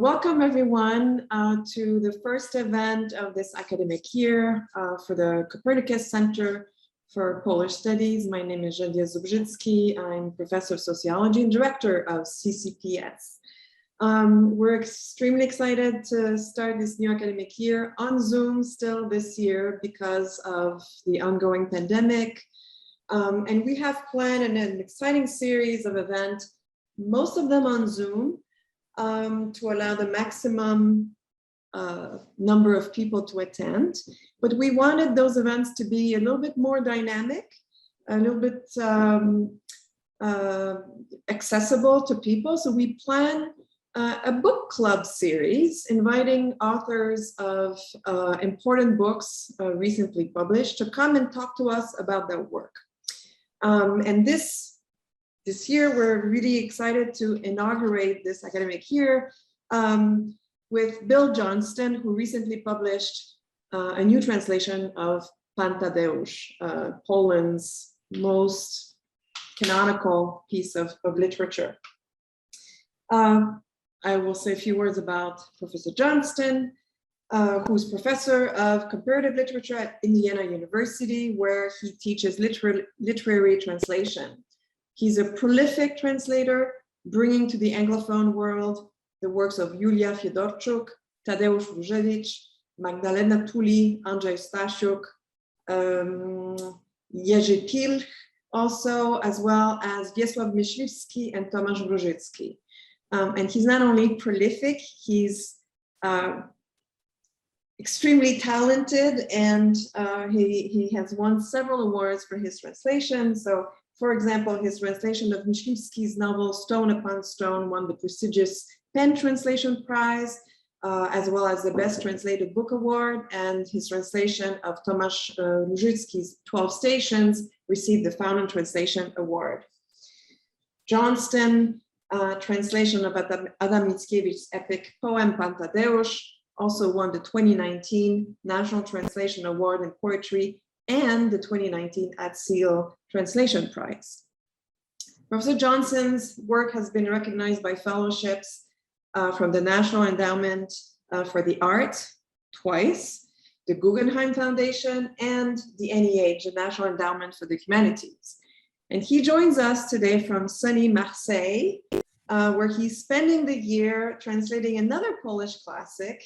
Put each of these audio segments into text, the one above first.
Welcome everyone to the first event of this academic year for the Copernicus Center for Polish Studies. My name is Geneviève Zubrzycki. I'm Professor of Sociology and Director of CCPS. We're extremely excited to start this new academic year on Zoom still this year because of the ongoing pandemic. And we have planned an exciting series of events, most of them on Zoom, to allow the maximum number of people to attend. But we wanted those events to be a little bit more dynamic, a little bit accessible to people. So we plan a book club series inviting authors of important books recently published to come and talk to us about their work. And this year, we're really excited to inaugurate this academic year with Bill Johnston, who recently published a new translation of Pan Tadeusz, Poland's most canonical piece of literature. I will say a few words about Professor Johnston, who's professor of comparative literature at Indiana University, where he teaches literary translation. He's a prolific translator, bringing to the Anglophone world the works of Julia Fiedorczuk, Tadeusz Różewicz, Magdalena Tuli, Andrzej Stasiuk, Jerzy Pilch, also, as well as Wiesław Myśliwski and Tomasz Wróżycki. And he's not only prolific, he's extremely talented, and he has won several awards for his translation. So, for example, his translation of Myśliwski's novel Stone Upon Stone won the prestigious PEN Translation Prize, as well as the Best Translated Book Award, and his translation of Tomasz Różycki's 12 Stations received the Fountain Translation Award. Johnston, translation of Adam Mickiewicz's epic poem Pan Tadeusz, also won the 2019 National Translation Award in Poetry and the 2019 At-Seal Translation Prize. Professor Johnston's work has been recognized by fellowships from the National Endowment for the Arts twice, the Guggenheim Foundation, and the NEH, the National Endowment for the Humanities. And he joins us today from sunny Marseille, where he's spending the year translating another Polish classic,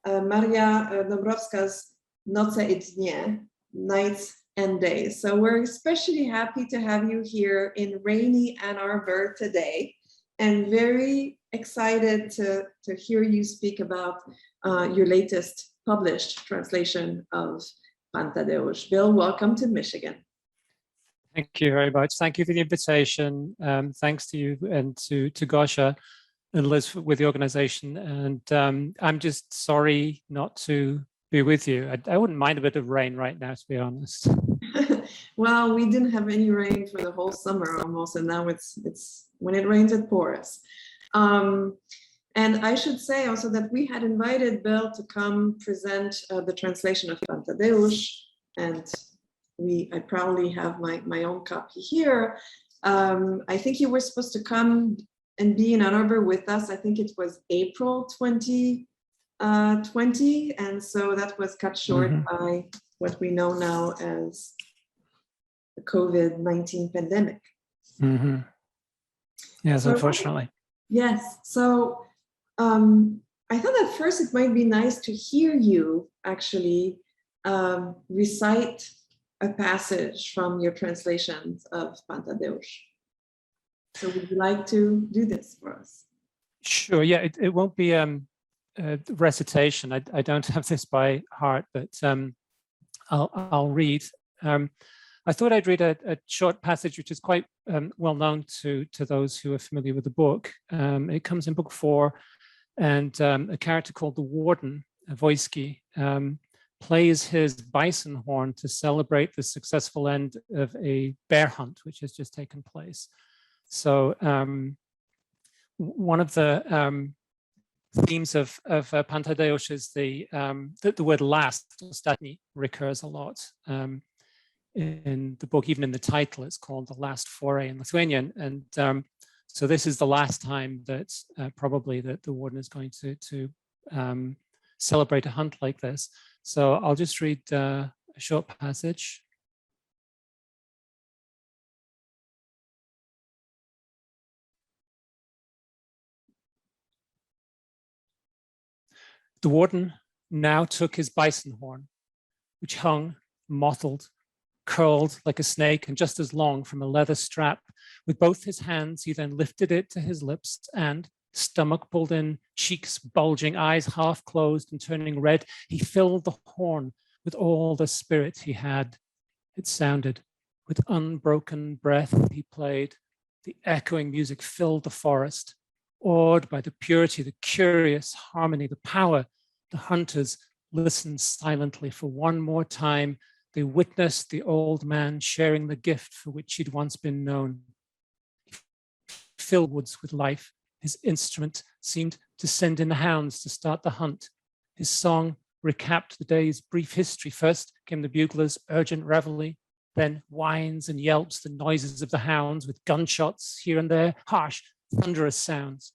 Maria Dąbrowska's Noce i Dnie, Nights and Days. So we're especially happy to have you here in rainy Ann Arbor today, and very excited to hear you speak about your latest published translation of Pan Tadeusz. Bill, welcome to Michigan. Thank you very much. Thank you for the invitation. Thanks to you and to Gosia and Liz with the organization. And I'm just sorry not to be with you. I wouldn't mind a bit of rain right now, to be honest. Well, we didn't have any rain for the whole summer almost, and now it's when it rains, it pours. And I should say also that we had invited Bill to come present the translation of Pan Tadeusz, and I proudly have my own copy here. I think you were supposed to come and be in Ann Arbor with us. I think it was April 2020, and so that was cut short by what we know now as the COVID-19 pandemic. Yes, so, unfortunately. Yes, so I thought at first it might be nice to hear you actually recite a passage from your translations of Pan Tadeusz. So would you like to do this for us? Sure, yeah, it won't be recitation. I don't have this by heart, but I'll read. I thought I'd read a short passage which is quite well known to those who are familiar with the book. It comes in book 4, and a character called the Warden, Wojski, plays his bison horn to celebrate the successful end of a bear hunt, which has just taken place. So one of the themes of Pan Tadeusz is the word last, ostatni, recurs a lot. In the book, even in the title, it's called The Last Foray in Lithuanian. And So this is the last time that probably that the warden is going to celebrate a hunt like this. So I'll just read a short passage. The warden now took his bison horn, which hung, mottled, curled like a snake and just as long from a leather strap. With both his hands, he then lifted it to his lips and, stomach pulled in, cheeks bulging, eyes half closed and turning red, he filled the horn with all the spirit he had. It sounded. With unbroken breath, he played. The echoing music filled the forest. Awed by the purity, the curious harmony, the power, the hunters listened silently for one more time. They witnessed the old man sharing the gift for which he'd once been known. He filled woods with life. His instrument seemed to send in the hounds to start the hunt. His song recapped the day's brief history. First came the bugler's urgent reveille, then whines and yelps, the noises of the hounds with gunshots here and there, harsh, thunderous sounds.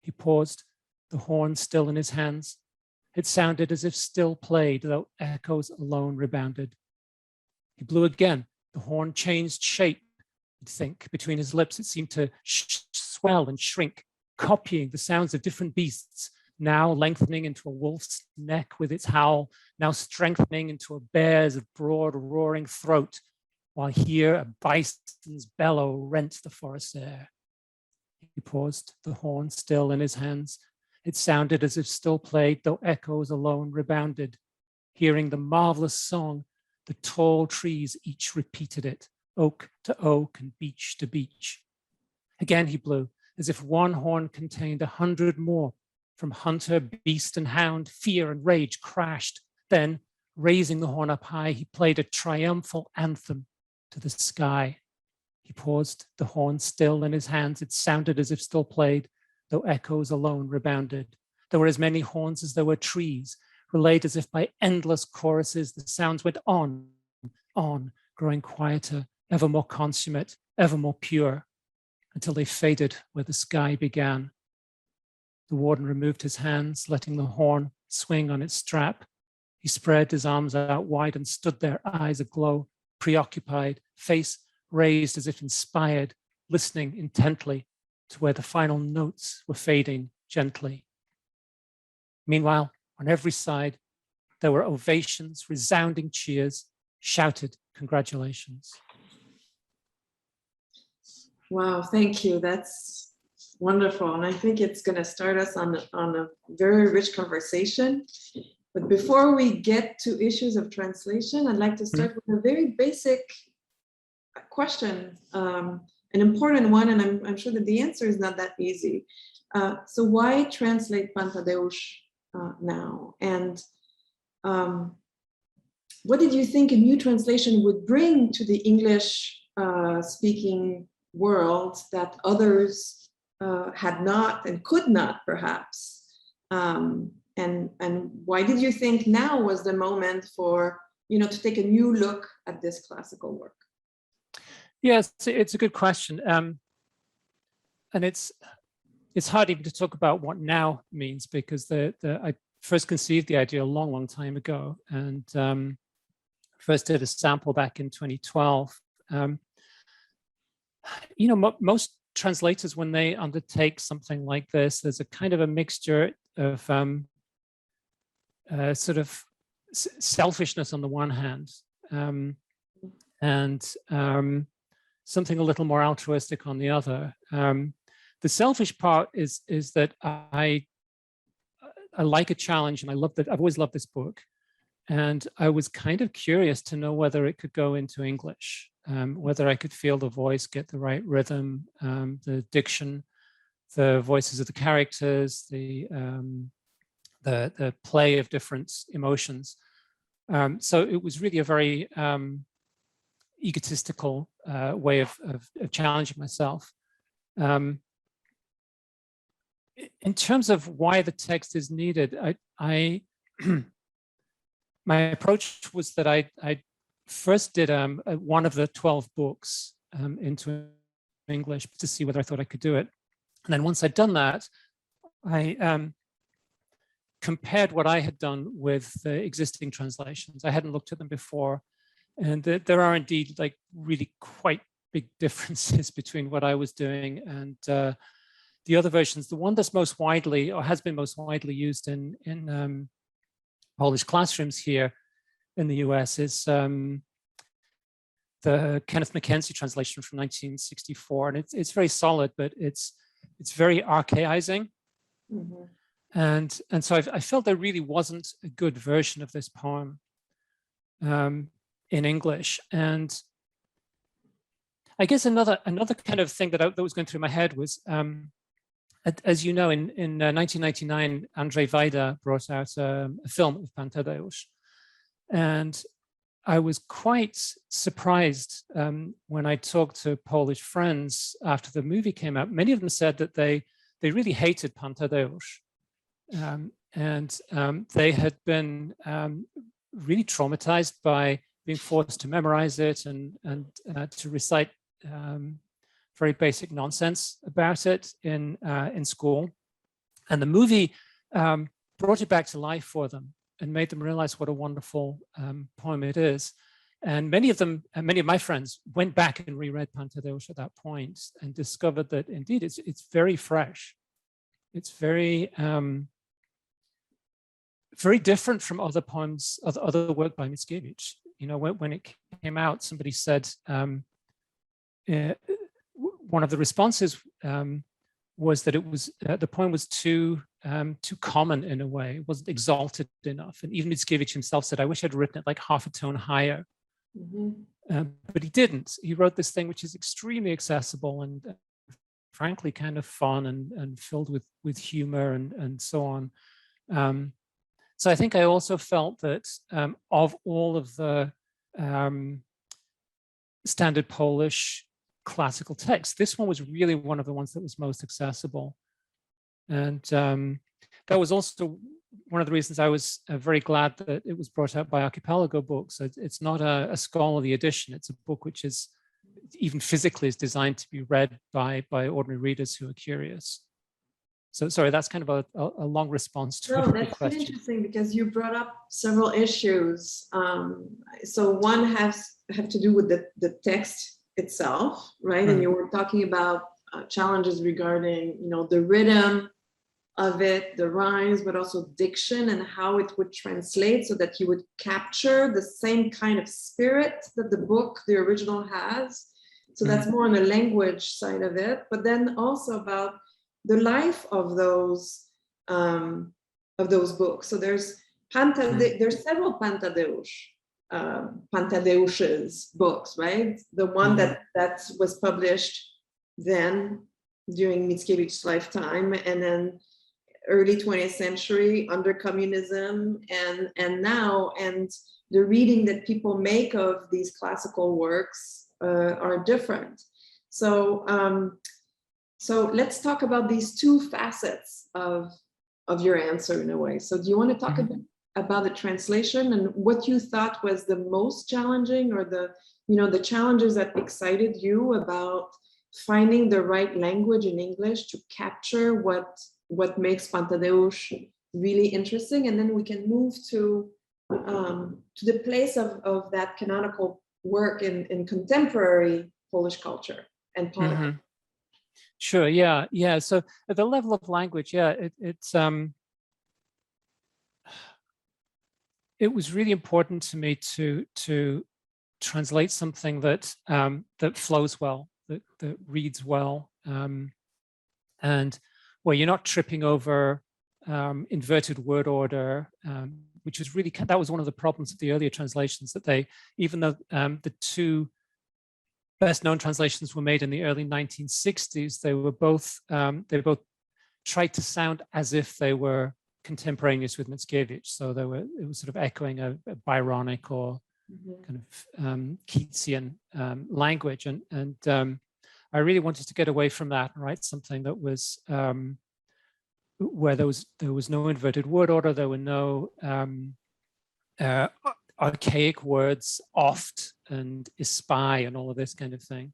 He paused, the horn still in his hands. It sounded as if still played, though echoes alone rebounded. He blew again. The horn changed shape, you'd think. Between his lips, it seemed to swell and shrink, copying the sounds of different beasts, now lengthening into a wolf's neck with its howl, now strengthening into a bear's broad, roaring throat, while here a bison's bellow rent the forest air. He paused, the horn still in his hands. It sounded as if still played, though echoes alone rebounded. Hearing the marvelous song, the tall trees each repeated it, oak to oak and beech to beech. Again he blew, as if one horn contained 100 more. From hunter, beast, and hound, fear and rage crashed. Then, raising the horn up high, he played a triumphal anthem to the sky. He paused, the horn still in his hands. It sounded as if still played, though echoes alone rebounded. There were as many horns as there were trees, relayed as if by endless choruses. The sounds went on, growing quieter, ever more consummate, ever more pure, until they faded where the sky began. The warden removed his hands, letting the horn swing on its strap. He spread his arms out wide and stood there, eyes aglow, preoccupied, face raised as if inspired, listening intently to where the final notes were fading gently. Meanwhile, on every side, there were ovations, resounding cheers, shouted congratulations. Wow, thank you. That's wonderful. And I think it's going to start us on a very rich conversation. But before we get to issues of translation, I'd like to start with a very basic question, an important one, and I'm sure that the answer is not that easy. So why translate Pan Tadeusz now? And what did you think a new translation would bring to the English speaking world that others had not and could not, perhaps? And why did you think now was the moment for, to take a new look at this classical work? Yes, it's a good question. And it's hard even to talk about what now means, because I first conceived the idea a long, long time ago, and first did a sample back in 2012. Most translators, when they undertake something like this, there's a kind of a mixture of sort of selfishness on the one hand, and something a little more altruistic on the other. The selfish part is that I like a challenge, and I love that. I've always loved this book, and I was kind of curious to know whether it could go into English, whether I could feel the voice, get the right rhythm, the diction, the voices of the characters, the play of different emotions. So it was really a very egotistical way of challenging myself. In terms of why the text is needed, my approach was that I first did one of the 12 books into English to see whether I thought I could do it. And then once I'd done that, I compared what I had done with the existing translations. I hadn't looked at them before. And there are indeed like really quite big differences between what I was doing and the other versions. The one that's most widely, or has been most widely used in Polish classrooms here in the US is the Kenneth Mackenzie translation from 1964. And it's very solid, but it's very archaizing. Mm-hmm. And so I felt there really wasn't a good version of this poem in English. And I guess another kind of thing that was going through my head was, as you know, in 1999, Andrzej Wajda brought out a film of Pan Tadeusz. And I was quite surprised when I talked to Polish friends after the movie came out. Many of them said that they really hated Pan Tadeusz. They had been really traumatized by being forced to memorize it and to recite very basic nonsense about it in school. And the movie brought it back to life for them and made them realize what a wonderful poem it is. And many of my friends went back and reread Pan Tadeusz at that point and discovered that indeed it's very fresh. It's very very different from other poems, other work by Mickiewicz. You know, when it came out, somebody said one of the responses was that it was the poem was too common in a way. It wasn't exalted enough. And even Mickiewicz himself said, "I wish I'd written it like half a tone higher." Mm-hmm. But he didn't. He wrote this thing which is extremely accessible and frankly kind of fun and filled with humor and so on. So I think I also felt that of all of the standard Polish classical texts, this one was really one of the ones that was most accessible. And that was also one of the reasons I was very glad that it was brought out by Archipelago Books. It's not a scholarly edition. It's a book which is even physically is designed to be read by ordinary readers who are curious. So sorry, that's kind of a long response to no, a that's question. interesting because you brought up several issues. So one have to do with the text itself, right? And you were talking about challenges regarding, you know, the rhythm of it, the rhymes, but also diction and how it would translate so that you would capture the same kind of spirit that the book, the original, has. So that's more on the language side of it, but then also about the life of those books. So there's there's several Pan Tadeusz's books, right? The one that was published then during Mickiewicz's lifetime, and then early 20th century under communism, and now, and the reading that people make of these classical works are different. So let's talk about these two facets of your answer in a way. So do you want to talk a bit about the translation and what you thought was the most challenging, or the challenges that excited you about finding the right language in English to capture what makes Pan Tadeusz really interesting? And then we can move to the place of that canonical work in contemporary Polish culture and politics. Sure. Yeah. So at the level of language, it was really important to me to translate something that flows well, that reads well, and where you're not tripping over inverted word order, which was really, that was one of the problems of the earlier translations, that they, even though the two best known translations were made in the early 1960s, they both tried to sound as if they were contemporaneous with Mickiewicz. So it was sort of echoing a Byronic or kind of Keatsian language. And I really wanted to get away from that and write something that was where there was no inverted word order, there were no archaic words, oft and espy and all of this kind of thing.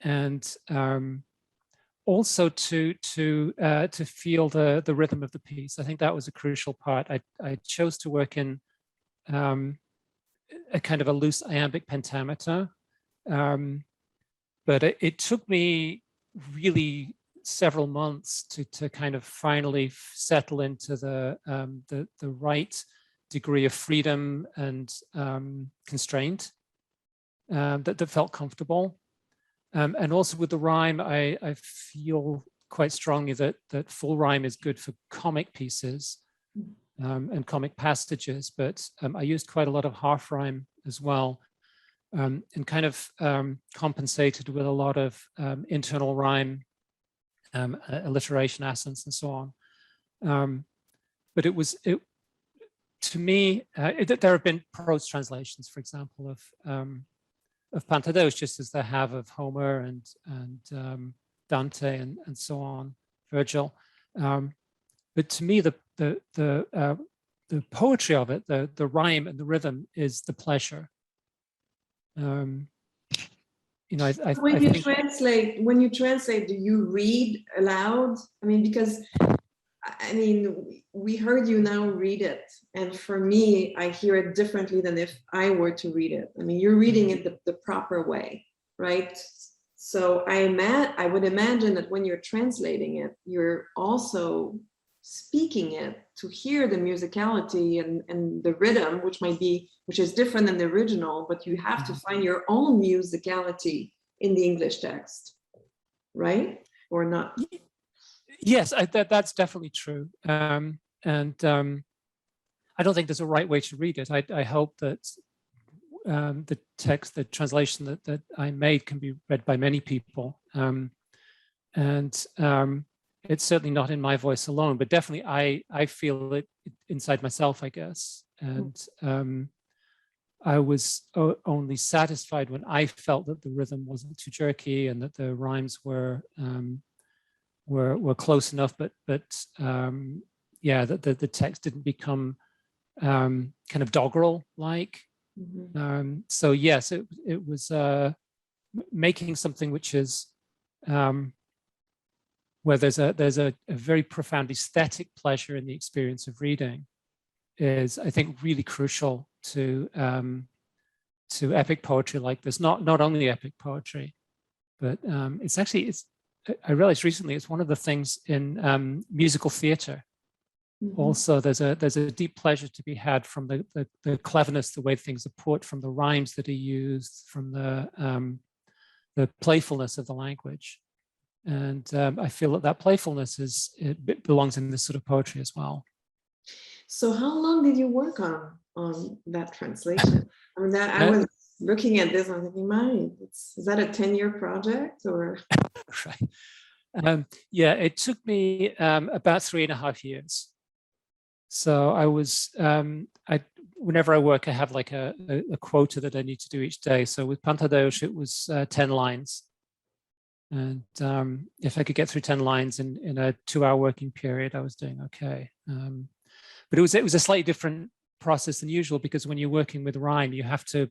and also to feel the rhythm of the piece. I think that was a crucial part. I chose to work in a kind of a loose iambic pentameter, but it took me really several months to kind of finally settle into the right degree of freedom and constraint that felt comfortable. And also with the rhyme, I feel quite strongly that full rhyme is good for comic pieces and comic passages, but I used quite a lot of half rhyme as well, and kind of compensated with a lot of internal rhyme, alliteration, accents, and so on. But to me, there have been prose translations, for example, of Pan Tadeusz, just as there have of Homer and Dante and so on, Virgil. But to me, the poetry of it, the rhyme and the rhythm, is the pleasure. You know, when you translate, do you read aloud? I mean, because I mean, we heard you now read it, and for me, I hear it differently than if I were to read it. I mean, you're reading it the proper way, right? So I would imagine that when you're translating it, you're also speaking it to hear the musicality and the rhythm, which is different than the original, but you have to find your own musicality in the English text, right? Or not? Yes, that's definitely true. And I don't think there's a right way to read it. I hope that the text, the translation that I made, can be read by many people. And it's certainly not in my voice alone, but definitely I feel it inside myself, I guess. And I was only satisfied when I felt that the rhythm wasn't too jerky and that the rhymes were close enough, but yeah, that the text didn't become kind of doggerel like. So yes, it was making something which is where there's a very profound aesthetic pleasure in the experience of reading, is, I think, really crucial to epic poetry like this. Not only epic poetry, but I realized recently it's one of the things in musical theater. Also, there's a deep pleasure to be had from the cleverness, the way things are put, from the rhymes that are used, from the playfulness of the language. And I feel that playfulness belongs in this sort of poetry as well. So how long did you work on that translation? I mean, I was looking at this, I'm thinking, is that a 10-year project or? Right. Yeah, it took me about 3.5 years. So I was, whenever I work, I have like a quota that I need to do each day. So with Pan Tadeusz, it was 10 lines. And if I could get through 10 lines in a 2-hour working period, I was doing okay. But it was a slightly different process than usual, because when you're working with rhyme, you have to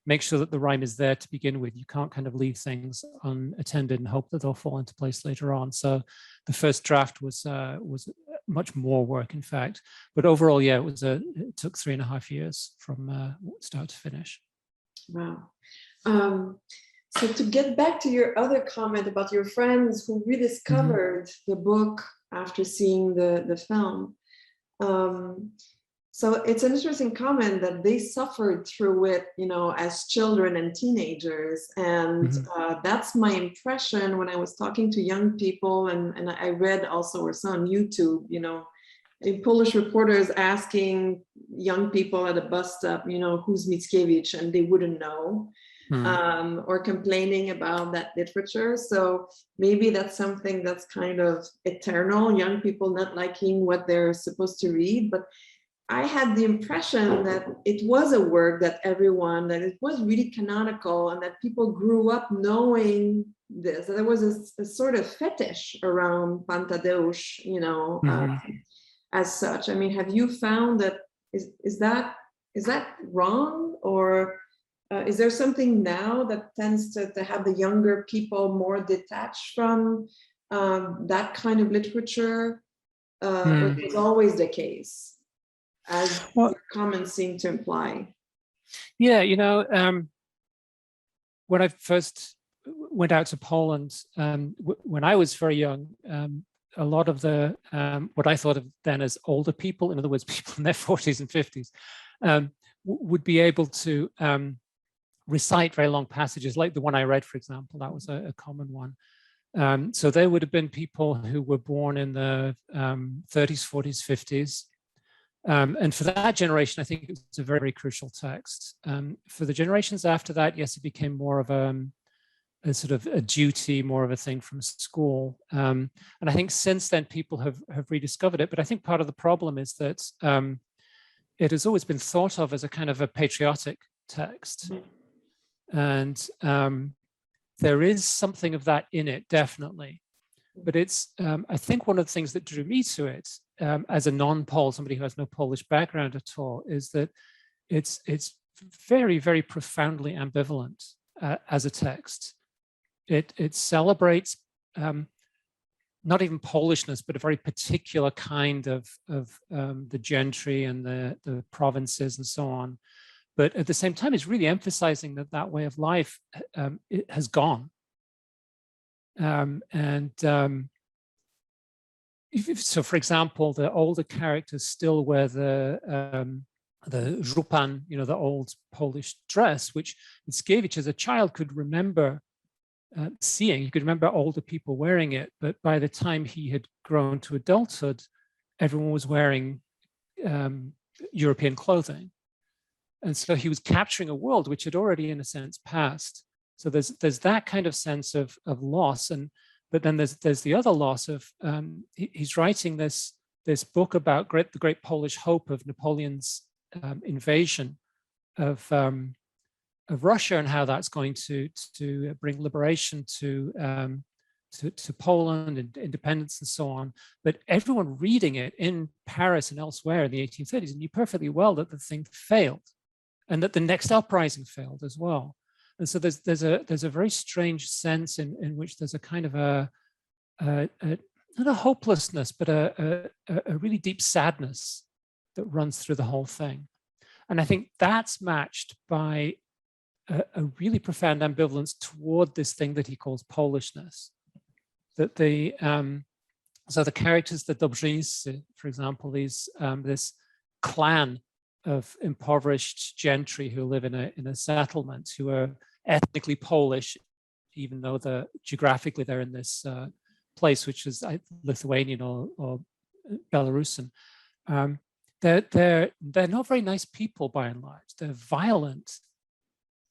make sure that the rhyme is there to begin with. You can't kind of leave things unattended and hope that they'll fall into place later on. So the first draft was much more work, in fact. But overall, yeah, it took 3.5 years from start to finish. Wow. So to get back to your other comment about your friends who rediscovered the book after seeing the film. So it's an interesting comment that they suffered through it, as children and teenagers. And that's my impression when I was talking to young people. And I read also or saw on YouTube, Polish reporters asking young people at a bus stop, who's Mickiewicz, and they wouldn't know. Or complaining about that literature. So maybe that's something that's kind of eternal, young people not liking what they're supposed to read. But I had the impression that it was a work that it was really canonical, and that people grew up knowing this, that there was a sort of fetish around Pan Tadeusz, as such. I mean, have you found that, is that wrong, or Is there something now that tends to have the younger people more detached from that kind of literature? Or it was always the case, as Well, your comments seem to imply? yeah, when I first went out to Poland, when I was very young, a lot of the what I thought of then as older people, in other words, people in their 40s and 50s, would be able to recite very long passages, like the one I read, for example. That was a common one. So there would have been people who were born in the 30s, 40s, 50s. And for that generation, I think it was a very, very crucial text. For the generations after that, yes, it became more of a sort of a duty, more of a thing from school. And I think since then people have rediscovered it. But I think part of the problem is that it has always been thought of as a kind of a patriotic text. And there is something of that in it, definitely. But it's, I think one of the things that drew me to it as a non-Pole, somebody who has no Polish background at all, is that it's very, very profoundly ambivalent as a text. It celebrates not even Polishness, but a very particular kind of the gentry and the provinces and so on. But at the same time, it's really emphasizing that way of life it has gone. So, for example, the older characters still wear the żupan, the old Polish dress, which Mickiewicz as a child could remember seeing. He could remember older people wearing it, but by the time he had grown to adulthood, everyone was wearing European clothing. And so he was capturing a world which had already, in a sense, passed. So there's that kind of sense of loss, but then there's the other loss of he's writing this book about the great Polish hope of Napoleon's invasion of Russia and how that's going to bring liberation to Poland and independence and so on. But everyone reading it in Paris and elsewhere in the 1830s knew perfectly well that the thing failed, and that the next uprising failed as well. And so there's a very strange sense in which there's a kind of not a hopelessness, but a really deep sadness that runs through the whole thing. And I think that's matched by a really profound ambivalence toward this thing that he calls Polishness. That so the characters, the Dobrzyńscy, for example, this clan of impoverished gentry who live in a settlement, who are ethnically Polish, even though geographically they're in this place which is Lithuanian or Belarusian. They're not very nice people by and large. They're violent.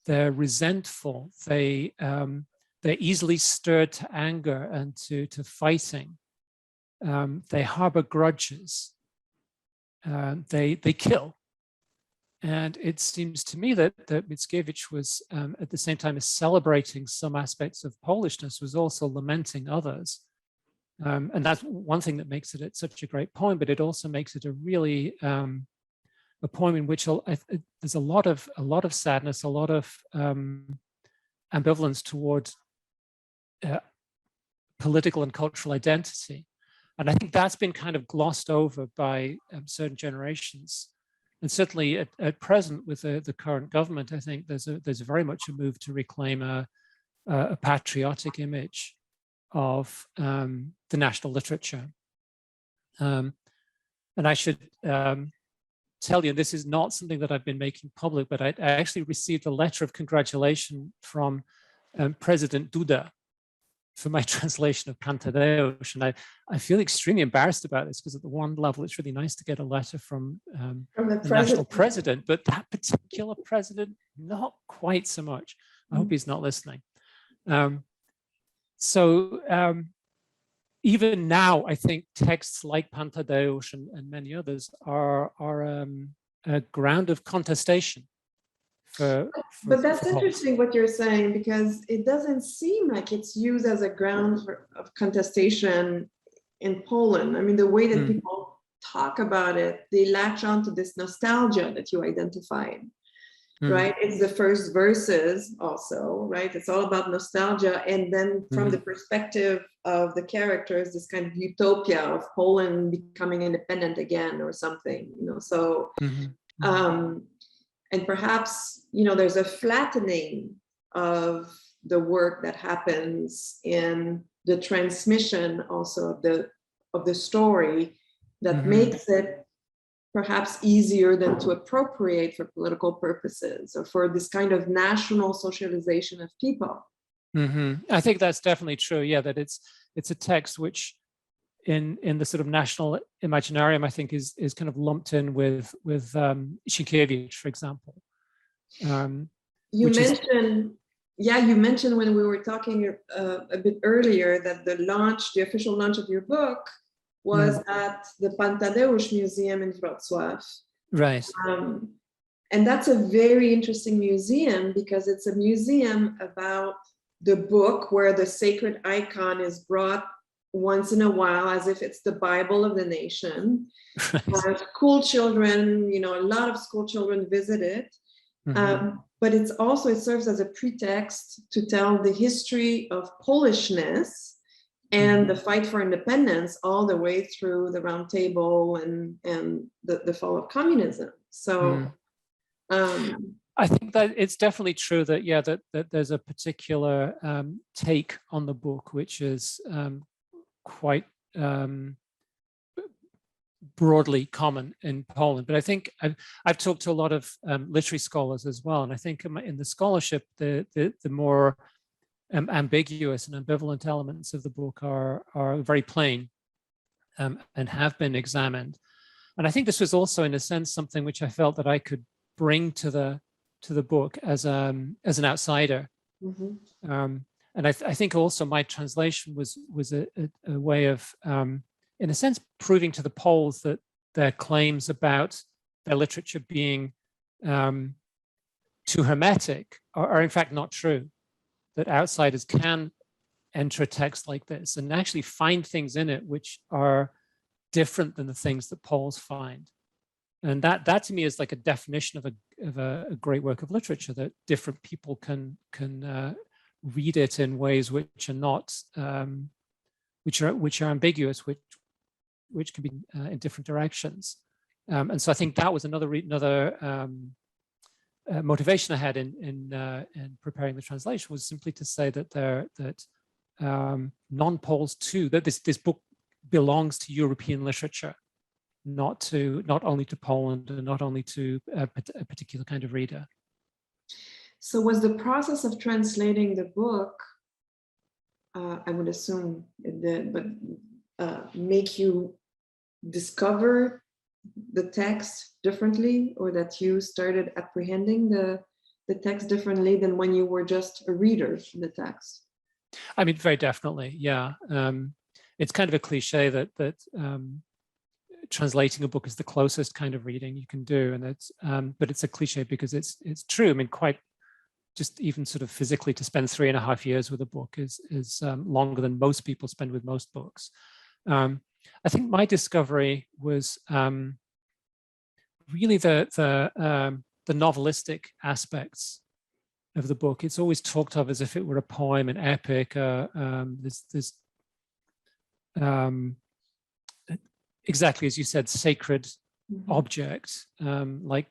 They're resentful. They're easily stirred to anger and to fighting. They harbor grudges. They kill. And it seems to me that Mickiewicz was, at the same time as celebrating some aspects of Polishness, was also lamenting others. And that's one thing that makes it such a great poem, but it also makes it a really a poem in which there's a lot of sadness, a lot of ambivalence toward political and cultural identity. And I think that's been kind of glossed over by certain generations. And certainly at present with the current government, I think there's very much a move to reclaim a patriotic image of the national literature. And I should tell you, this is not something that I've been making public, but I actually received a letter of congratulation from President Duda for my translation of Pan Tadeusz. And I feel extremely embarrassed about this, because at the one level, it's really nice to get a letter from the national president, but that particular president, not quite so much. I hope he's not listening. Even now, I think texts like Pan Tadeusz and many others are a ground of contestation. But that's interesting what you're saying, because it doesn't seem like it's used as a ground of contestation in Poland. I mean, the way that people talk about it, they latch on to this nostalgia that you identified. right? It's the first verses also, right? It's all about nostalgia. And then from the perspective of the characters, this kind of utopia of Poland becoming independent again or something, you know, so, and perhaps, you know, there's a flattening of the work that happens in the transmission also of the story that makes it perhaps easier than to appropriate for political purposes or for this kind of national socialization of people. I think that's definitely true. Yeah, that it's a text which, in the sort of national imaginarium, I think is kind of lumped in with Sienkiewicz, for example. You mentioned when we were talking a bit earlier that the official launch of your book was at the Pan Tadeusz Museum in Wrocław. Right. And that's a very interesting museum because it's a museum about the book where the sacred icon is brought once in a while as if it's the Bible of the nation. Right. School children, you know, a lot of school children visit it. But it serves as a pretext to tell the history of Polishness and the fight for independence all the way through the Round Table and the fall of communism. So I think that it's definitely true that, yeah, that there's a particular take on the book, which is quite broadly common in Poland. But I think I've talked to a lot of literary scholars as well. And I think in the scholarship, the more ambiguous and ambivalent elements of the book are very plain and have been examined. And I think this was also, in a sense, something which I felt that I could bring to the book as an outsider. And I think also my translation was a way of, in a sense, proving to the Poles that their claims about their literature being too hermetic are in fact not true. That outsiders can enter a text like this and actually find things in it which are different than the things that Poles find. And that to me is like a definition of a great work of literature, that different people can read it in ways which are not, which are ambiguous, which can be in different directions. And so I think that was another motivation I had in preparing the translation, was simply to say that non-Poles too, that this book belongs to European literature, not only to Poland and not only to a particular kind of reader. So was the process of translating the book, I would assume, make you discover the text differently, or that you started apprehending the text differently than when you were just a reader of the text? I mean, very definitely, yeah. It's kind of a cliche that translating a book is the closest kind of reading you can do, and but it's a cliche because it's true. I mean, quite just even sort of physically, to spend 3.5 years with a book is longer than most people spend with most books. I think my discovery was really the novelistic aspects of the book. It's always talked of as if it were a poem, an epic, this exactly as you said, sacred object, like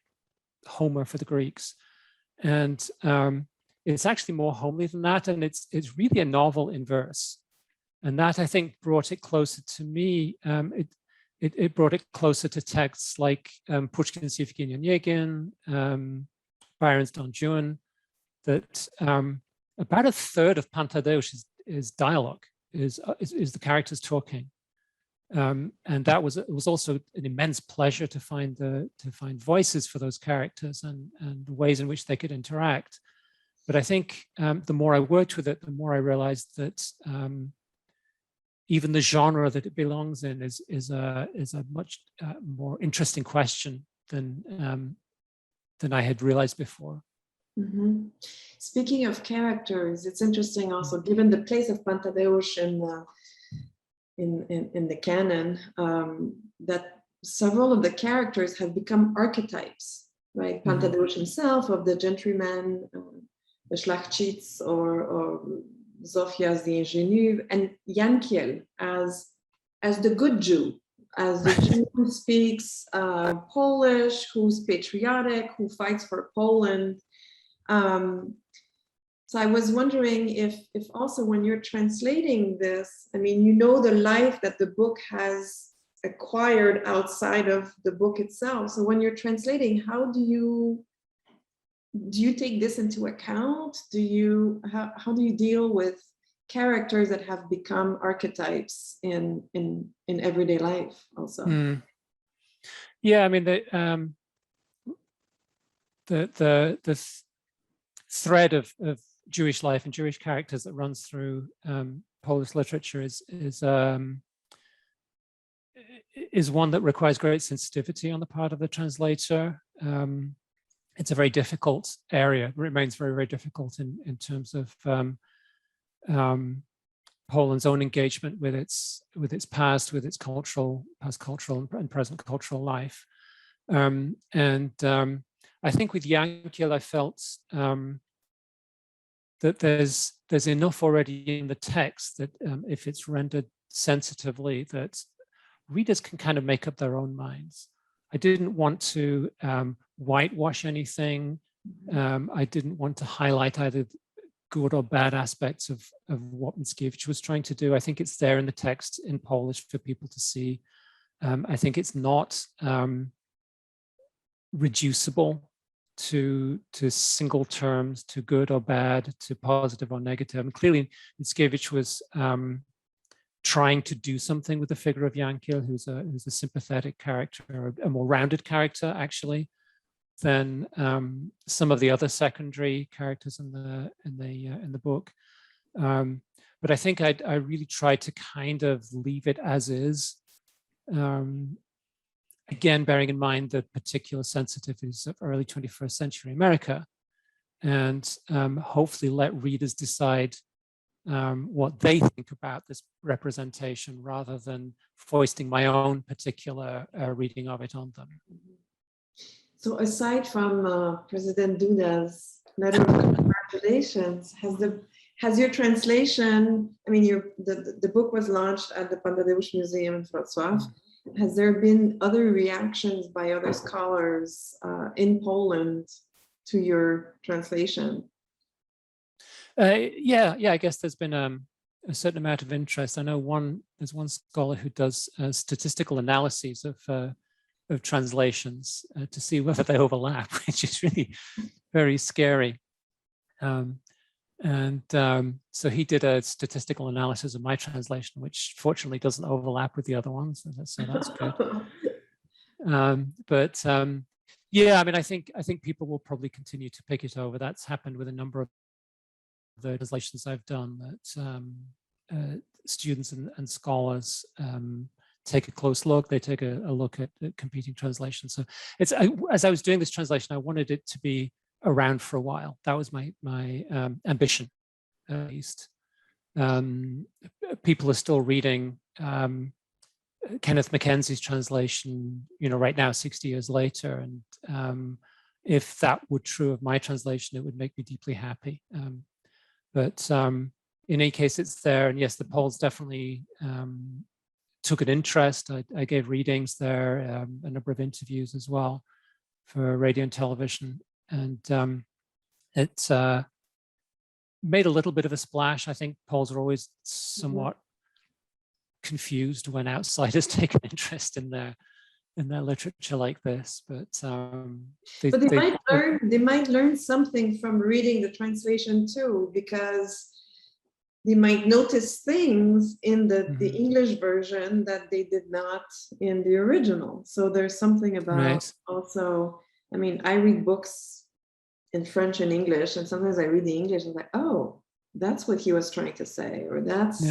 Homer for the Greeks. And it's actually more homely than that, and it's really a novel in verse. And that, I think, brought it closer to me. It brought it closer to texts like Pushkin's Yevgeny Onegin, Byron's Don Juan, that about a third of Pan Tadeusz is dialogue, is the characters talking. And it was also an immense pleasure to find voices for those characters and the ways in which they could interact. But I think the more I worked with it, the more I realized that even the genre that it belongs in is a much more interesting question than I had realized before. Speaking of characters, it's interesting also, given the place of Pan Tadeusz in the canon, that several of the characters have become archetypes, right? Pan Tadeusz himself, of the gentryman, the Szlachcic, or Zofia as the ingénue, and Jankiel as the good Jew, as the Jew who speaks Polish, who's patriotic, who fights for Poland. So I was wondering if also when you're translating this, I mean, you know the life that the book has acquired outside of the book itself. So when you're translating, how do you take this into account? How do you deal with characters that have become archetypes in everyday life also? Yeah, I mean the thread of Jewish life and Jewish characters that runs through Polish literature is one that requires great sensitivity on the part of the translator. It's a very difficult area. It remains very, very difficult in terms of Poland's own engagement with its past, with its past cultural and present cultural life. I think with Jankiel, I felt that there's enough already in the text that if it's rendered sensitively, that readers can kind of make up their own minds. I didn't want to whitewash anything. I didn't want to highlight either good or bad aspects of what Mickiewicz was trying to do. I think it's there in the text in Polish for people to see. I think it's not reducible to single terms, to good or bad, to positive or negative. And clearly, Mickiewicz was trying to do something with the figure of Jankiel, who's a sympathetic character, a more rounded character, actually, than some of the other secondary characters in the book. But I think I really tried to kind of leave it as is. Again, bearing in mind the particular sensitivities of early 21st century America, and hopefully let readers decide what they think about this representation rather than foisting my own particular reading of it on them. So aside from President Duda's letter of congratulations, has your translation, I mean, the book was launched at the Pan Tadeusz Museum in Wrocław. Has there been other reactions by other scholars in Poland to your translation? Yeah, I guess there's been a certain amount of interest. I know there's one scholar who does statistical analyses of translations to see whether they overlap, which is really very scary. So he did a statistical analysis of my translation, which fortunately doesn't overlap with the other ones, so that's good. Yeah, I mean, I think people will probably continue to pick it over. That's happened with a number of the translations I've done, that students and scholars take a close look. They take a look at competing translations. So as I was doing this translation, I wanted it to be around for a while. That was my ambition, at least. People are still reading Kenneth Mackenzie's translation, right now, 60 years later. And if that were true of my translation, it would make me deeply happy. But in any case, it's there. And yes, the Poles definitely took an interest. I gave readings there, a number of interviews as well for radio and television. And it made a little bit of a splash. I think Poles are always somewhat confused when outsiders take an interest in their literature like this. But they might learn something from reading the translation too, because they might notice things in the English version that they did not in the original. So there's something about also, I mean, I read books in French and English, and sometimes I read the English and I'm like, oh, that's what he was trying to say, or that's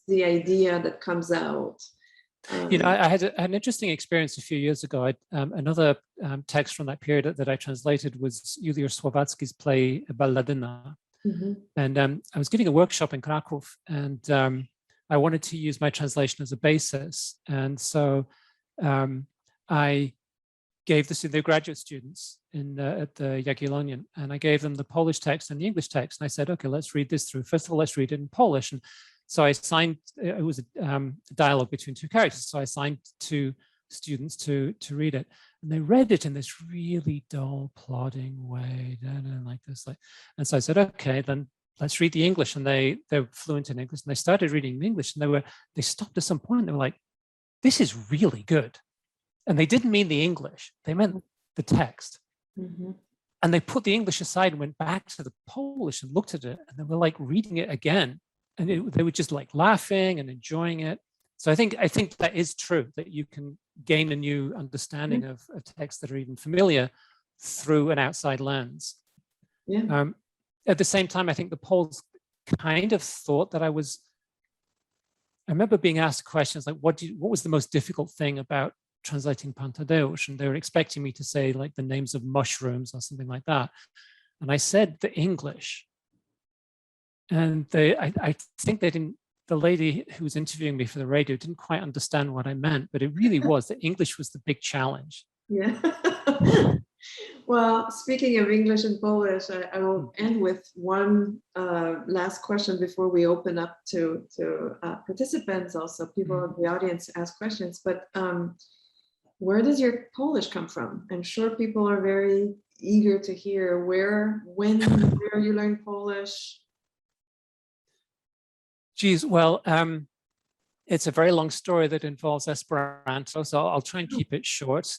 the idea that comes out. I had an interesting experience a few years ago. Another text from that period that I translated was Juliusz Słowacki's play Balladyna. And I was giving a workshop in Kraków, and I wanted to use my translation as a basis. And so I gave this to the graduate students at the Jagiellonian, and I gave them the Polish text and the English text. And I said, okay, let's read this through. First of all, let's read it in Polish. And so I assigned, it was a dialogue between two characters. So I assigned two students to read it. And they read it in this really dull, plodding way, like this. And so I said, okay, then let's read the English. And they're fluent in English. And they started reading the English. And they stopped at some point. And they were like, this is really good. And they didn't mean the English, they meant the text. Mm-hmm. And they put the English aside and went back to the Polish and looked at it, and they were like reading it again. And they were just like laughing and enjoying it. So I think that is true, that you can gain a new understanding of a text that are even familiar through an outside lens. Yeah. At the same time, I think the Poles kind of thought that I remember being asked questions like, what was the most difficult thing about translating Pan Tadeusz? And they were expecting me to say like the names of mushrooms or something like that. And I said the English. And I think the lady who was interviewing me for the radio didn't quite understand what I meant, but it really was, the English was the big challenge. Yeah. Well, speaking of English and Polish, I will end with one last question before we open up to participants, also people in the audience to ask questions. But where does your Polish come from? I'm sure people are very eager to hear where you learned Polish. Geez, well, it's a very long story that involves Esperanto, so I'll try and keep it short.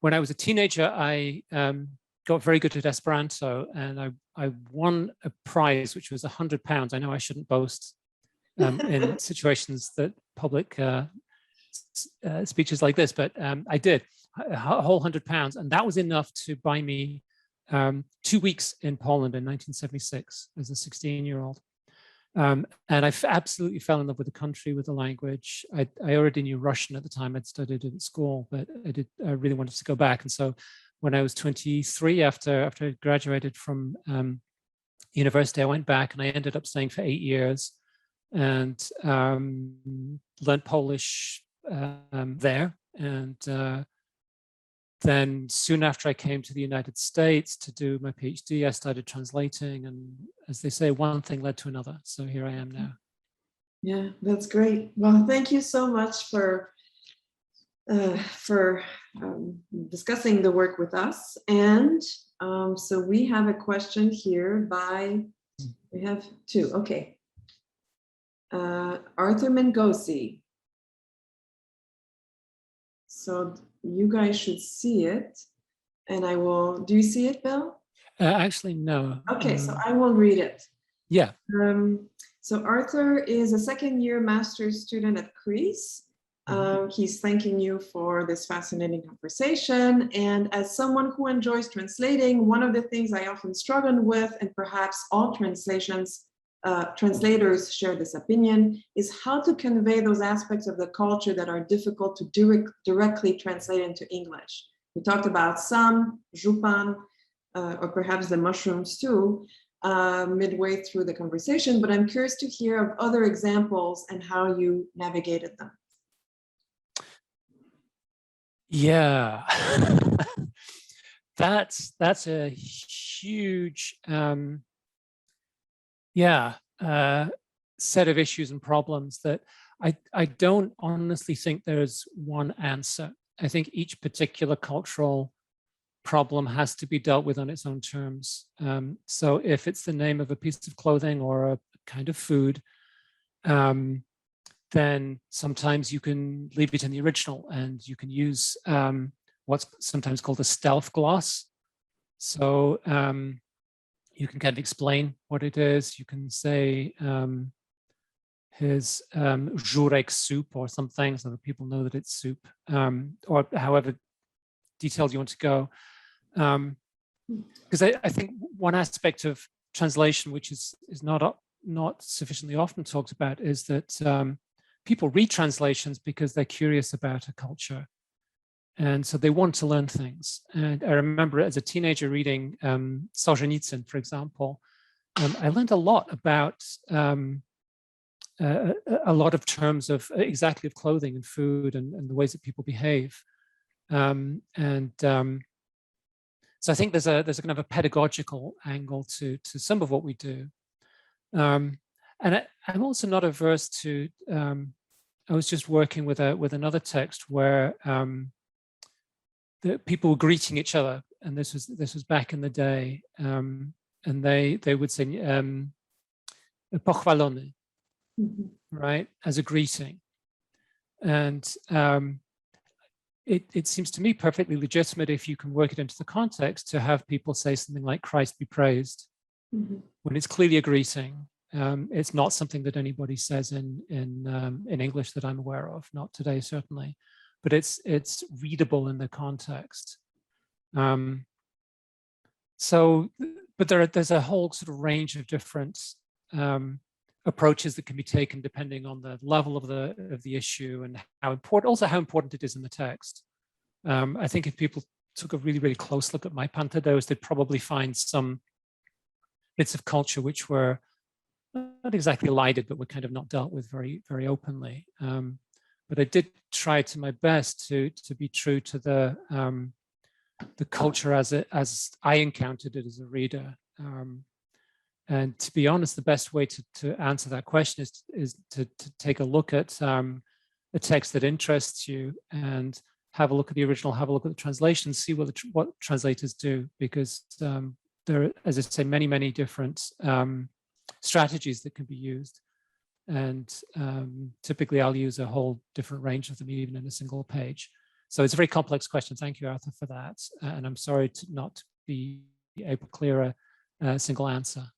When I was a teenager, I got very good at Esperanto, and I won a prize, which was £100. I know I shouldn't boast in situations that public speeches like this, but I did a whole £100, and that was enough to buy me 2 weeks in Poland in 1976 as a 16-year-old. And I absolutely fell in love with the country, with the language. I already knew Russian at the time. I'd studied it at school, but I really wanted to go back. And so when I was 23, after I graduated from university, I went back and I ended up staying for 8 years and learned Polish there. And then soon after I came to the United States to do my PhD, I started translating, and as they say, one thing led to another. So here I am now. Yeah, that's great. Well, thank you so much for discussing the work with us. And so we have a question here we have two. Okay. Arthur Mengosi. So you guys should see it, and do you see it, Bill? Actually, no. Okay, so I will read it. Yeah. So Arthur is a second-year master's student at CREASE. He's thanking you for this fascinating conversation. And as someone who enjoys translating, one of the things I often struggle with, and perhaps all translators share this opinion, is how to convey those aspects of the culture that are difficult to directly translate into English. We talked about some, Jupan, or perhaps the mushrooms too, midway through the conversation, but I'm curious to hear of other examples and how you navigated them. Yeah, that's a huge set of issues and problems that I don't honestly think there's one answer. I think each particular cultural problem has to be dealt with on its own terms. So if it's the name of a piece of clothing or a kind of food, then sometimes you can leave it in the original and you can use what's sometimes called a stealth gloss. So you can kind of explain what it is. You can say his żurek soup or something so that people know that it's soup, or however detailed you want to go. Because I think one aspect of translation, which is not sufficiently often talked about, is that people read translations because they're curious about a culture. And so they want to learn things. And I remember as a teenager reading Solzhenitsyn, for example, I learned a lot about a lot of terms of exactly of clothing and food and the ways that people behave. So I think there's a kind of a pedagogical angle to some of what we do. And I'm also not averse to, I was just working with another text where the people were greeting each other, and this was back in the day, and they would say pochwalony, right, as a greeting. And it seems to me perfectly legitimate, if you can work it into the context, to have people say something like "Christ be praised," when it's clearly a greeting. It's not something that anybody says in English that I'm aware of, not today certainly, but it's readable in the context. But there's a whole sort of range of different approaches that can be taken depending on the level of the issue and how important it is in the text. I think if people took a really, really close look at my Pan Tadeusz, they'd probably find some bits of culture which were not exactly elided, but were kind of not dealt with very, very openly. But I did try to my best to be true to the culture as I encountered it as a reader. And to be honest, the best way to answer that question is to take a look at a text that interests you and have a look at the original, have a look at the translation, see what translators do, because there are, as I say, many, many different strategies that can be used. And typically I'll use a whole different range of them, even in a single page. So it's a very complex question. Thank you, Arthur, for that. And I'm sorry to not be able to clear a single answer.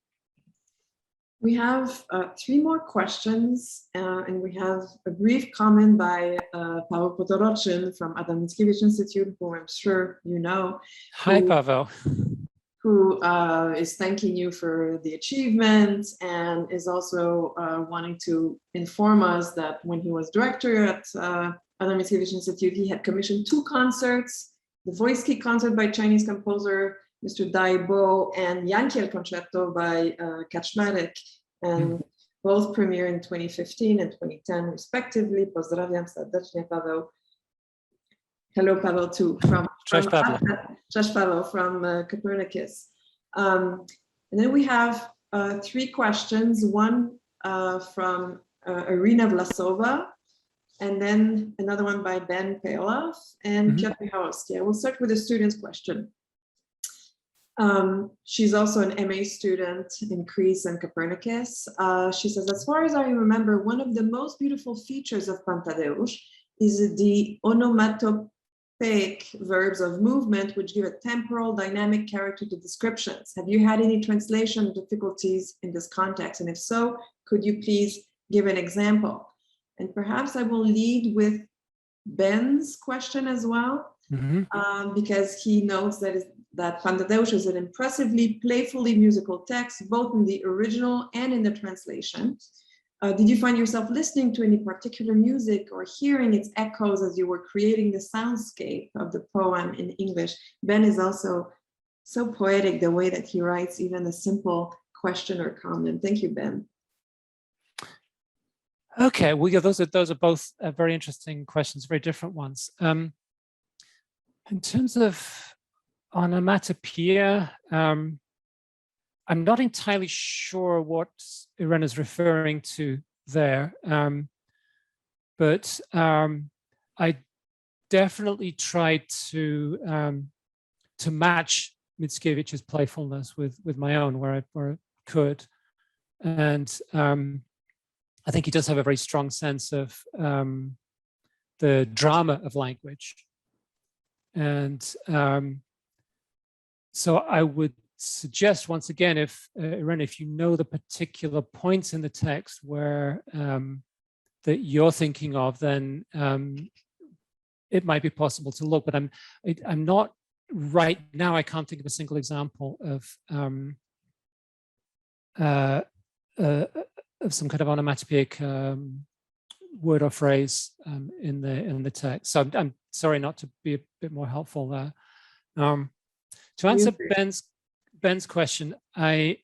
We have 3 more questions, and we have a brief comment by Paweł Podorocin from Adam Mickiewicz Institute, who I'm sure you know. Hi, Paweł. Who is thanking you for the achievement and is also wanting to inform us that when he was director at Adam Mickiewicz Institute, he had commissioned 2 concerts, the Voice Key concert by Chinese composer Mr. Dai Bo and Yankiel concerto by Kaczmarek, and both premiered in 2015 and 2010 respectively. Pozdrawiam serdecznie, Paweł. Hello, Paweł, too, from Copernicus. And then we have 3 questions, one from Irina Vlasova, and then another one by Ben Peoloff and Piotr Michalowski. I will start with the student's question. She's also an MA student in Greece and Copernicus. She says, as far as I remember, one of the most beautiful features of Pan Tadeusz is the onomatopoeic verbs of movement, which give a temporal, dynamic character to descriptions. Have you had any translation difficulties in this context? And if so, could you please give an example? And perhaps I will lead with Ben's question as well, because he notes that Pan Tadeusz is an impressively, playfully musical text, both in the original and in the translation. Did you find yourself listening to any particular music or hearing its echoes as you were creating the soundscape of the poem in English? Ben is also so poetic, the way that he writes even a simple question or comment. Thank you, Ben. Okay, well, yeah, those are both very interesting questions, very different ones. In terms of onomatopoeia, I'm not entirely sure what Irene is referring to there, but I definitely tried to match Mickiewicz's playfulness with my own where I could, and I think he does have a very strong sense of the drama of language, and so I would suggest once again, if Irene, if you know the particular points in the text where that you're thinking of, then it might be possible to look. But I'm not right now. I can't think of a single example of some kind of onomatopoeic word or phrase in the text. So I'm sorry not to be a bit more helpful there. To answer Ben's question, I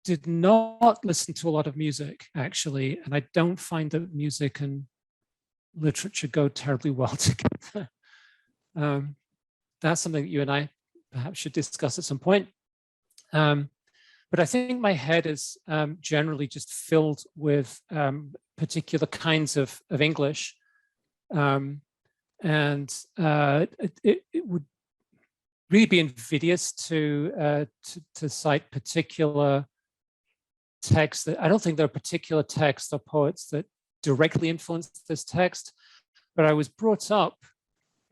did not listen to a lot of music, actually, and I don't find that music and literature go terribly well together. That's something that you and I perhaps should discuss at some point. But I think my head is generally just filled with particular kinds of English. And it would really be invidious to cite particular texts. That I don't think there are particular texts or poets that directly influenced this text, but I was brought up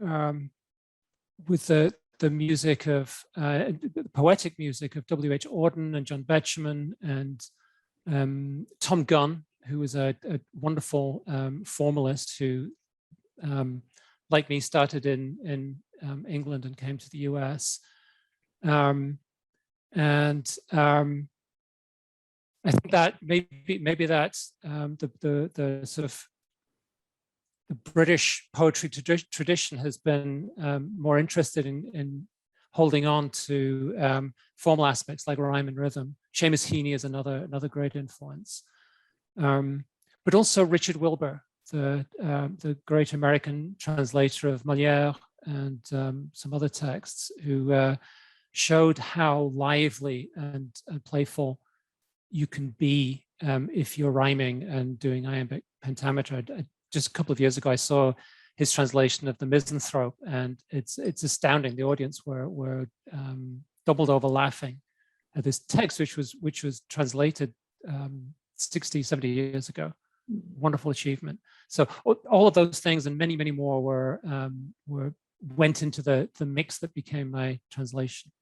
with the music of the poetic music of W.H. Auden and John Betjeman and Tom Gunn, who was a wonderful formalist who, like me, started in England and came to the US. I think that maybe that's the sort of the British poetry tradition has been more interested in holding on to formal aspects like rhyme and rhythm. Seamus Heaney is another great influence, but also Richard Wilbur, the great American translator of Molière and some other texts, who showed how lively and playful you can be if you're rhyming and doing iambic pentameter. Just a couple of years ago, I saw his translation of the Misanthrope, and it's astounding. The audience were doubled over laughing at this text, which was translated 60, 70 years ago. Wonderful achievement. So all of those things and many, many more went into the mix that became my translation.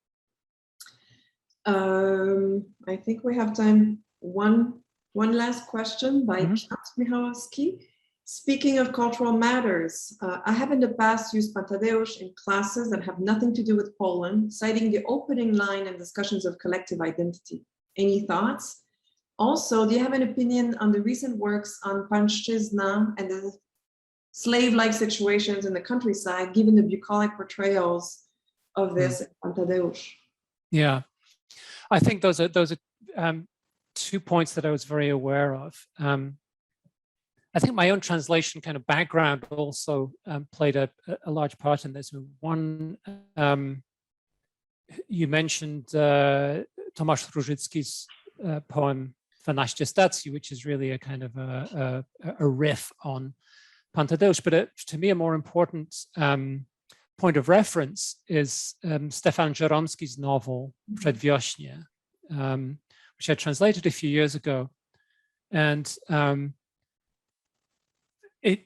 I think we have time. One last question by Count Michalowski. Speaking of cultural matters, I have in the past used Pan Tadeusz in classes that have nothing to do with Poland, citing the opening line and discussions of collective identity. Any thoughts? Also, do you have an opinion on the recent works on Pańszczyzna and the slave-like situations in the countryside, given the bucolic portrayals of this in Pan Tadeusz? Yeah, I think those are 2 points that I was very aware of. I think my own translation kind of background also played a large part in this. One, you mentioned Tomasz Różycki's poem 12 Stacji, which is really a kind of a riff on Pan Tadeusz. But to me, a more important point of reference is Stefan Żeromski's novel Przedwiośnie, which I translated a few years ago. And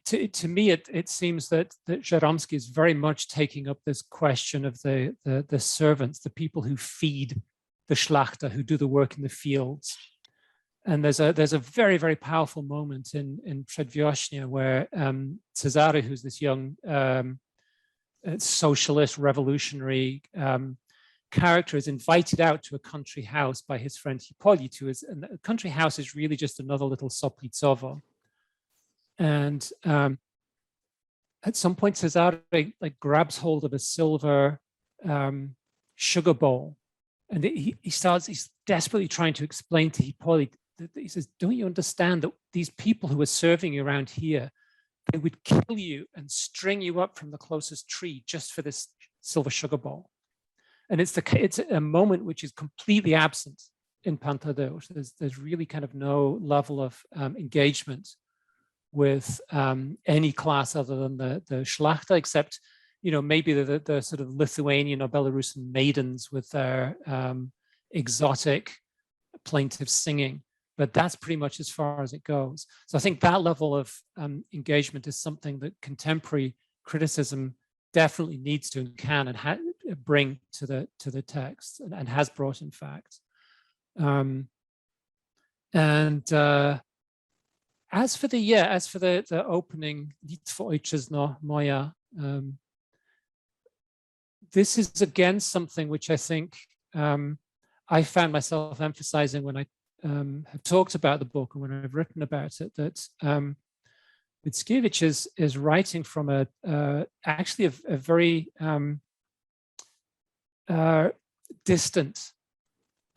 to me, it seems that Żeromski is very much taking up this question of the servants, the people who feed the szlachta, who do the work in the fields. And there's a very, very powerful moment in Przedwiośnie where Cezary, who's this young socialist revolutionary character, is invited out to a country house by his friend Hippolyte, and the country house is really just another little Soplicovo. And at some point, Cezary grabs hold of a silver sugar bowl, and he's desperately trying to explain to Hippolyte that he says, "Don't you understand that these people who are serving you around here, they would kill you and string you up from the closest tree just for this silver sugar bowl?" And it's a moment which is completely absent in Pan Tadeusz. There's really kind of no level of engagement with any class other than the szlachta, except, maybe the sort of Lithuanian or Belarusian maidens with their exotic plaintive singing. But that's pretty much as far as it goes. So I think that level of engagement is something that contemporary criticism definitely needs to and can and bring to the text, and has brought, in fact. As for the opening, Litwo Ojczyzno moja, this is again something which I think I found myself emphasizing when I have talked about the book and when I've written about it, that Mickiewicz is writing from actually a very distant,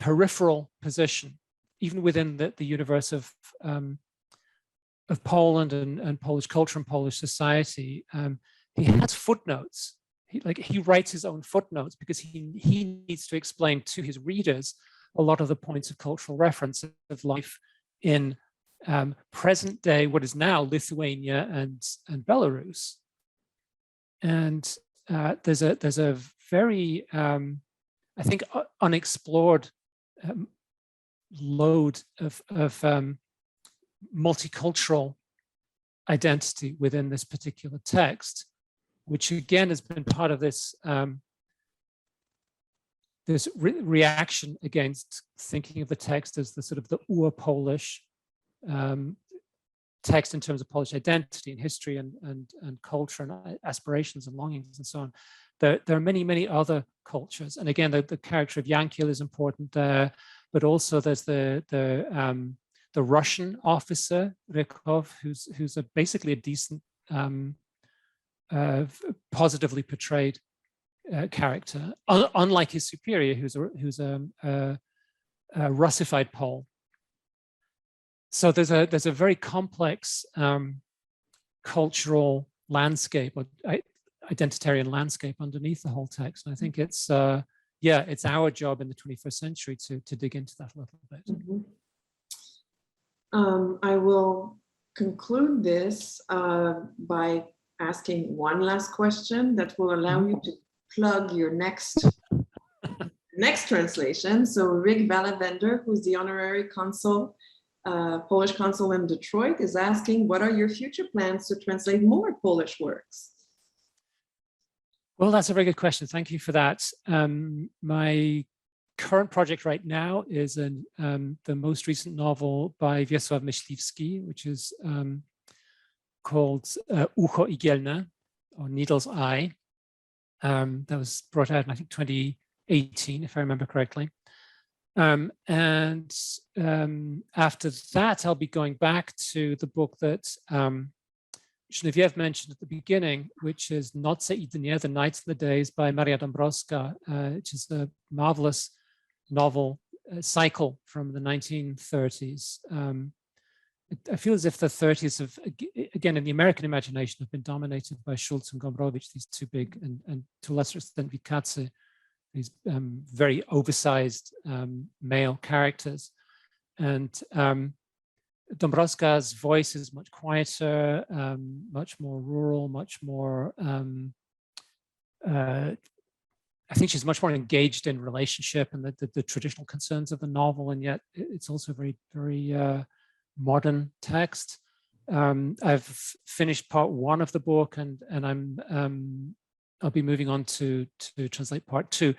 peripheral position, even within the universe of Poland and Polish culture and Polish society, he has footnotes. He writes his own footnotes because he needs to explain to his readers a lot of the points of cultural reference of life in present day, what is now Lithuania and Belarus. And there's a very, I think, unexplored load of multicultural identity within this particular text, which again has been part of this this reaction against thinking of the text as the sort of the Ur-Polish text in terms of Polish identity and history and culture and aspirations and longings and so on. There are many other cultures, and again, the character of Yankiel is important there, but also there's the Russian officer Rykov, who's basically a decent, positively portrayed character, unlike his superior, who's a Russified Pole. So there's a very complex cultural landscape, or identitarian landscape underneath the whole text. And I think it's it's our job in the 21st century to dig into that a little bit. Mm-hmm. I will conclude this by asking one last question that will allow you to plug your next translation. So Rick Valavender, who's the honorary consul, Polish consul in Detroit, is asking, what are your future plans to translate more Polish works? Well, that's a very good question. Thank you for that. My current project right now is the most recent novel by Wiesław Myśliwski, which is called Ucho Igielne, or Needle's Eye. That was brought out in, I think, 2018, if I remember correctly. And after that, I'll be going back to the book that Genevieve mentioned at the beginning, which is Noce I Dnie, The Nights and the Days by Maria Dąbrowska, which is a marvelous novel cycle from the 1930s. I feel as if the 30s have, again, in the American imagination, have been dominated by Schulz and Gombrowicz, these two big, and to a lesser extent, Witkacy, these very oversized male characters. And Dąbrowska's voice is much quieter, much more rural, much more, I think she's much more engaged in relationship and the traditional concerns of the novel, and yet it's also very, very modern text. I've finished part one of the book, and I'll be moving on to translate part two,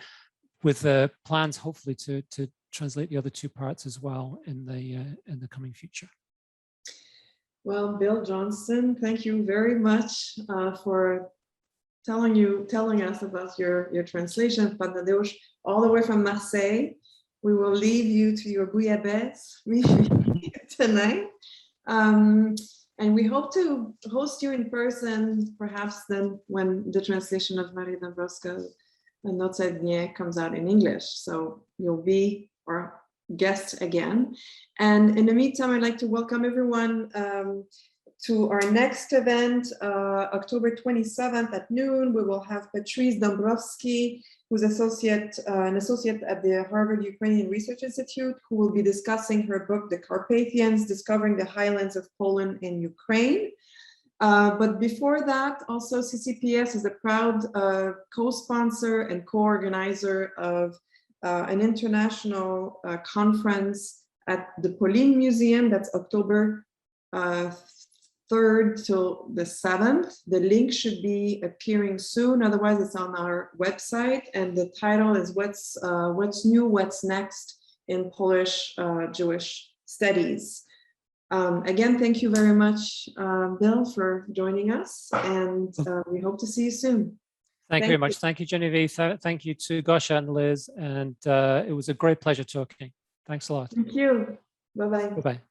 with the plans hopefully to translate the other two parts as well in the coming future. Well, Bill Johnston, thank you very much for telling us about your translation, Pan Tadeusz, all the way from Marseille. We will leave you to your bouillabaisse tonight. And we hope to host you in person, perhaps then when the translation of Maria Dąbrowska and Noce I Dnie comes out in English. So you'll be our guest again. And in the meantime, I'd like to welcome everyone to our next event, October 27th at noon. We will have Patrice Dąbrowski, who's an associate at the Harvard Ukrainian Research Institute, who will be discussing her book, The Carpathians, Discovering the Highlands of Poland in Ukraine. But before that, also CCPS is a proud co-sponsor and co-organizer of an international conference at the Polin Museum. That's October 3rd till the 7th. The link should be appearing soon. Otherwise, it's on our website. And the title is What's New, What's Next in Polish Jewish Studies. Again, thank you very much, Bill, for joining us. And we hope to see you soon. Thank you very much. Thank you, Genevieve. Thank you to Gosia and Liz. And it was a great pleasure talking. Thanks a lot. Thank you. Bye-bye. Bye-bye.